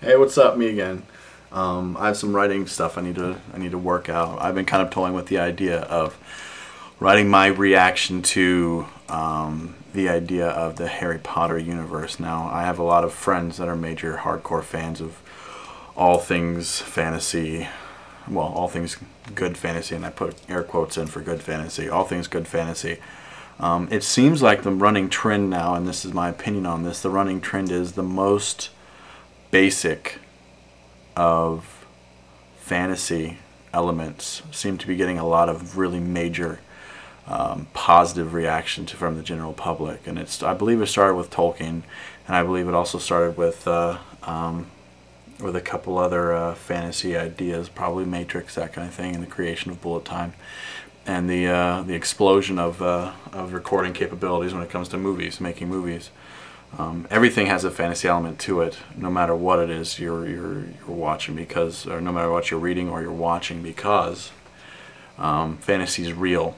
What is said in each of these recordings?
Hey, what's up? Me again. I have some writing stuff I need to work out. I've been kind of toying with the idea of writing my reaction to the idea of the Harry Potter universe. Now, I have a lot of friends that are major hardcore fans of all things fantasy. Well, all things good fantasy, and I put air quotes in for good fantasy. All things good fantasy. It seems like the running trend now, and this is my opinion on this, the running trend is the most basic of fantasy elements seem to be getting a lot of really major positive reaction from the general public, and I believe it started with Tolkien, and I believe it also started with a couple other fantasy ideas, probably Matrix, that kind of thing, and the creation of bullet time, and the explosion of recording capabilities when it comes to movies, making movies. Everything has a fantasy element to it, no matter what it is you're watching, because, or no matter what you're reading or you're watching, because fantasy is real.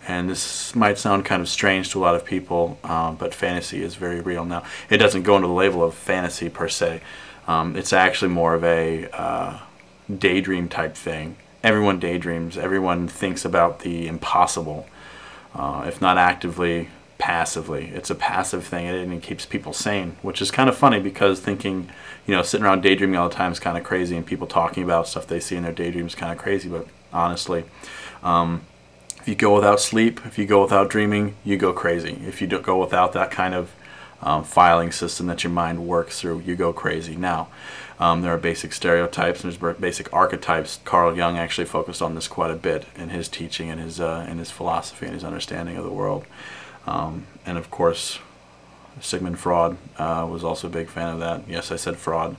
And this might sound kind of strange to a lot of people, but fantasy is very real. Now, it doesn't go into the label of fantasy per se. It's actually more of a daydream type thing. Everyone daydreams. Everyone thinks about the impossible, if not actively, passively. It's a passive thing, and it keeps people sane, which is kind of funny, because thinking, sitting around daydreaming all the time is kind of crazy, and people talking about stuff they see in their daydreams is kind of crazy. But honestly, if you go without sleep, if you go without dreaming, you go crazy. If you go without that kind of filing system that your mind works through, you go crazy. Now, there are basic stereotypes and there's basic archetypes. Carl Jung actually focused on this quite a bit in his teaching and his philosophy and his understanding of the world. And of course, Sigmund Freud was also a big fan of that. Yes, I said fraud.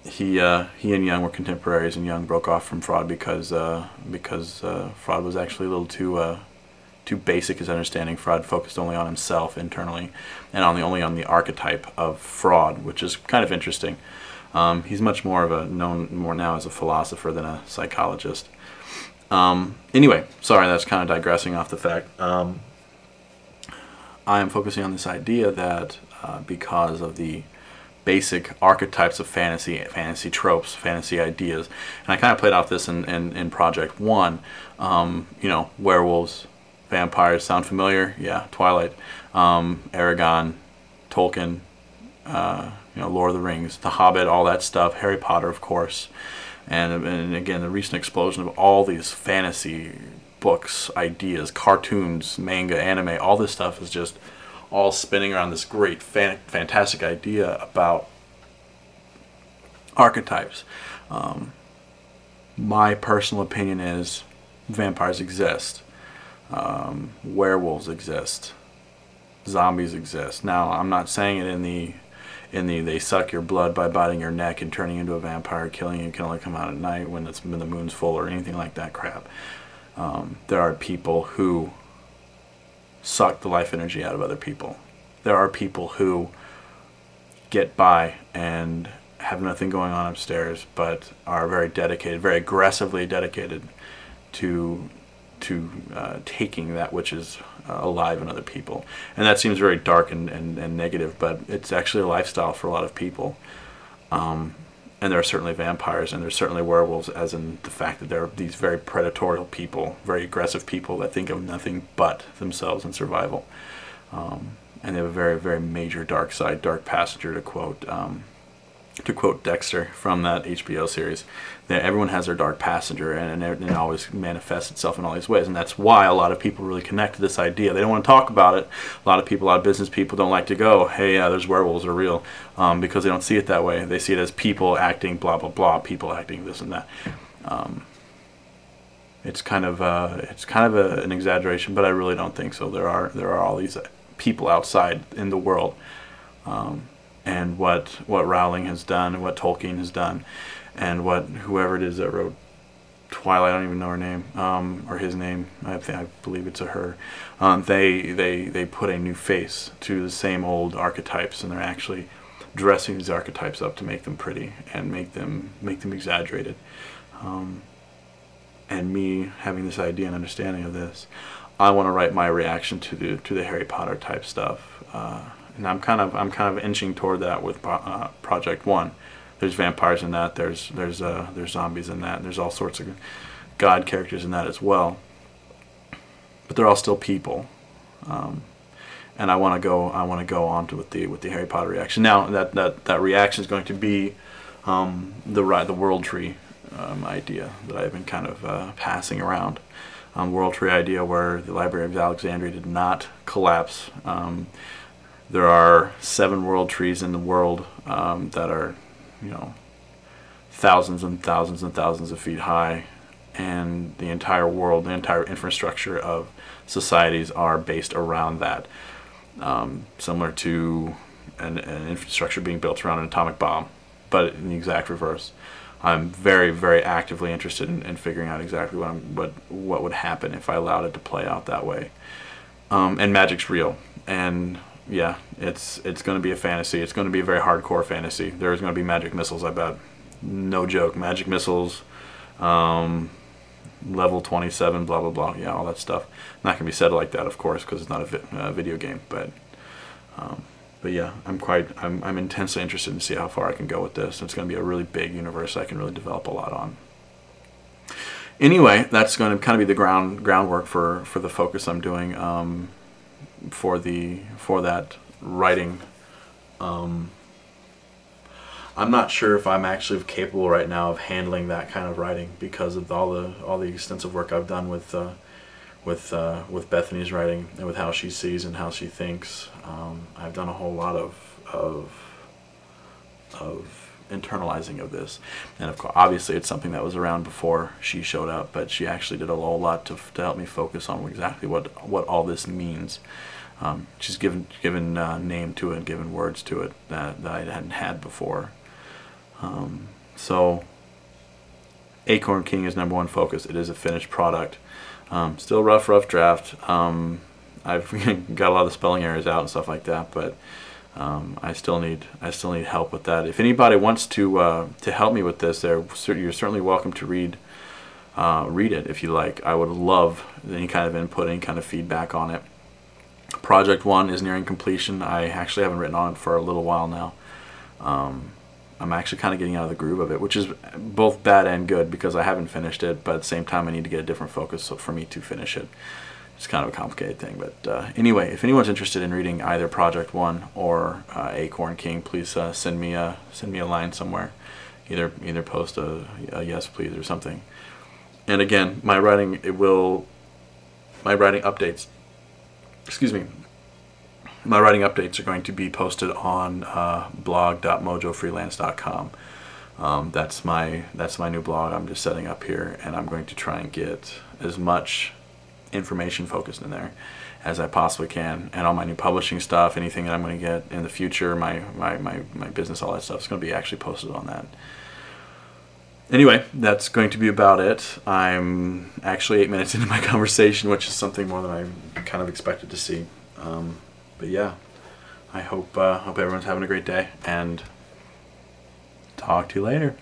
He and Jung were contemporaries, and Jung broke off from Freud because Freud was actually a little too basic his understanding. Freud focused only on himself internally, and only on the archetype of fraud, which is kind of interesting. He's much more known more now as a philosopher than a psychologist. Anyway, sorry, that's kind of digressing off the fact. I am focusing on this idea that because of the basic archetypes of fantasy tropes, fantasy ideas, and I kind of played off this in Project 1, werewolves, vampires, sound familiar? Yeah, Twilight, Aragon, Tolkien, Lord of the Rings, The Hobbit, all that stuff, Harry Potter, of course. And again, the recent explosion of all these fantasy books, ideas, cartoons, manga, anime, all this stuff is just all spinning around this great, fantastic idea about archetypes. My personal opinion is vampires exist, werewolves exist, zombies exist. Now, I'm not saying it in the they suck your blood by biting your neck and turning into a vampire, killing you, can only come out at night when the moon's full, or anything like that crap. There are people who suck the life energy out of other people. There are people who get by and have nothing going on upstairs, but are very dedicated, very aggressively dedicated to taking that which is alive in other people. And that seems very dark and negative, but it's actually a lifestyle for a lot of people. And there are certainly vampires, and there's certainly werewolves, as in the fact that there are these very predatory people, very aggressive people that think of nothing but themselves and survival. And they have a very, very major dark side, dark passenger, to quote Dexter from that HBO series. That everyone has their dark passenger, and it always manifests itself in all these ways. And that's why a lot of people really connect to this idea. They don't want to talk about it. A lot of business people don't like to go, hey, yeah, there's werewolves are real, because they don't see it that way. They see it as people acting blah blah blah, people acting this and that. It's kind of an exaggeration, but I really don't think so. There are all these people outside in the world. And what Rowling has done, and what Tolkien has done, and what whoever it is that wrote Twilight, I don't even know her name, or his name, I believe it's a her, they put a new face to the same old archetypes, and they're actually dressing these archetypes up to make them pretty and make them exaggerated. And me having this idea and understanding of this, I want to write my reaction to the Harry Potter type stuff. and I'm kind of inching toward that with Project 1. There's vampires in that. There's zombies in that. And there's all sorts of god characters in that as well. But they're all still people. And I want to go on to with the Harry Potter reaction. Now that reaction is going to be the world tree idea that I've been kind of passing around. World tree idea where the Library of Alexandria did not collapse. There are 7 world trees in the world that are, you know, thousands and thousands and thousands of feet high, and the entire world, the entire infrastructure of societies are based around that. Similar to an infrastructure being built around an atomic bomb, but in the exact reverse. I'm very, very actively interested in figuring out exactly what would happen if I allowed it to play out that way. And magic's real, and yeah, it's going to be a fantasy. It's going to be a very hardcore fantasy. There's going to be magic missiles, I bet. No joke. Magic missiles, level 27, blah blah blah. Yeah, all that stuff. Not going to be said like that, of course, because it's not a video game. But yeah, I'm intensely interested to see how far I can go with this. It's going to be a really big universe I can really develop a lot on. Anyway, that's going to kind of be the groundwork for the focus I'm doing for that writing. I'm not sure if I'm actually capable right now of handling that kind of writing because of all the extensive work I've done with Bethany's writing and with how she sees and how she thinks. I've done a whole lot of internalizing of this, and of course, obviously, it's something that was around before she showed up, but she actually did a whole lot to help me focus on exactly what all this means. She's given name to it, given words to it that I hadn't had before. So Acorn King is #1 focus. It is a finished product. Still rough draft. I've got a lot of the spelling errors out and stuff like that, but I still need help with that. If anybody wants to help me with this, you're certainly welcome to read it if you like. I would love any kind of input, any kind of feedback on it. Project 1 is nearing completion. I actually haven't written on it for a little while now. I'm actually kind of getting out of the groove of it, which is both bad and good because I haven't finished it, but at the same time I need to get a different focus for me to finish it. It's kind of a complicated thing, but anyway, if anyone's interested in reading either Project 1 or Acorn King, please send me a line somewhere. Either post a yes please or something. And again, my writing updates. Excuse me. My writing updates are going to be posted on blog.mojofreelance.com. That's my new blog I'm just setting up here, and I'm going to try and get as much information focused in there as I possibly can, and all my new publishing stuff, anything that I'm going to get in the future, my business, all that stuff is going to be actually posted on that. Anyway, that's going to be about it. I'm actually 8 minutes into my conversation, which is something more than I kind of expected to see. But yeah, I hope everyone's having a great day, and talk to you later.